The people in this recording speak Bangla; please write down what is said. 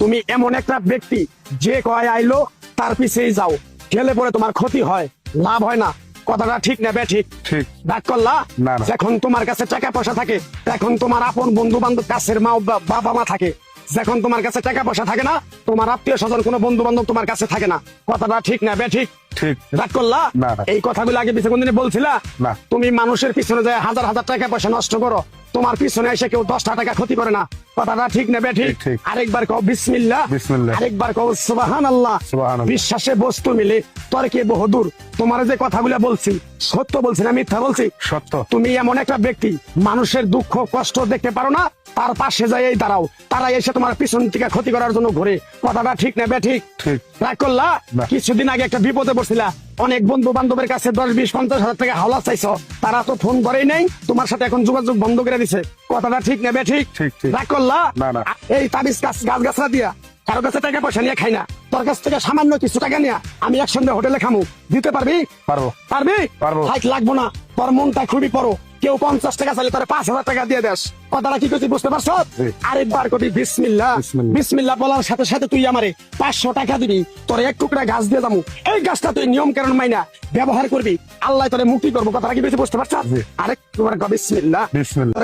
তুমি এমন একটা ব্যক্তি যে কয় আইলো তার পিছেই যাও, গেলে পরে তোমার ক্ষতি হয়, লাভ হয় না। কথাটা ঠিক না বে ঠিক? ঠিক। ডাক করলা না, না। যখন তোমার কাছে টাকা পয়সা থাকে, এখন তোমার আপন বন্ধু বান্ধব, কাছের মা বাবা মা থাকে। যখন তোমার কাছে টাকা পয়সা থাকে না, তোমার আত্মীয় স্বজন কোনো বন্ধু বান্ধব তোমার কাছে থাকে না। কথাটা ঠিক না বে ঠিক? ঠিক। রাগ করলা? না, না। এই কথাগুলো আগে পিছনে কোনদিন বলছিলা? না। তুমি মানুষের পিছনে যায় হাজার হাজার টাকা পয়সা নষ্ট করো, তোমার পিছনে এসে কেউ 10টা টাকা ক্ষতি করে না। কথাটা ঠিক না বে ঠিক? ঠিক। আরেকবার কও বিসমিল্লাহ, বিসমিল্লাহ। আরেকবার কও সুবহানাল্লাহ। সুবহানাল্লাহ। বিশ্বাসে বস্তু মিলে তর্কে বহুদূর। তোমার যে কথাগুলো বলছি সত্য বলছি না মিথ্যা বলছি? সত্য। তুমি এমন একটা ব্যক্তি মানুষের দুঃখ কষ্ট দেখতে পারো না, তার পাশে যাই দাঁড়াও, তারা এসে তোমার পিছন থেকে ক্ষতি করার জন্য ঘুরে। কথাটা ঠিক না বে ঠিক? ঠিক। রাগ করলা? না। কিছুদিন আগে একটা বিপদে পড়ছিলা, অনেক বন্ধু বান্ধবের কাছে 10-20-50 হাজার টাকা হাওলা চাইছো, তারা তো ফোন করেই নাই, তোমার সাথে এখন যোগাযোগ বন্ধ করে দিছে। কথাটা ঠিক না বে ঠিক? ঠিক, ঠিক। রাগ করলা? না, না। এই তাবিজ গাছ গাছরা দিয়া কারো কাছে টাকা পয়সা নিয়ে খাই না, তোর কাছ থেকে সামান্য কিছু টাকা নিয়ে আমি একসঙ্গে হোটেলে খামু, দিতে পারবি? পারবো। পারবি? পারবো। হাইট লাগবো না, তোর মনটা খুবই বড়। কেউ 50 টাকা চাইলে তোর 5,000 টাকা দিয়ে দেস। কথাটা কি করছি বুঝতে পারছো? জি। আরেকবার কবি বিসমিল্লাহ। বিসমিল্লাহ। বিসমিল্লাহ বলার সাথে সাথে তুই আমারে 500 টাকা দিবি, তোর এক টুকরা গাছ দিয়ে যাবো। এই গাছটা তুই নিয়ম কারণ মাইনা ব্যবহার করবি, আল্লাহ তোরে মুক্তি করবো। কথাটা কি বেশি বুঝতে পারছো? জি। আরেক তোমার বিসমিল্লাহ। বিসমিল্লাহ।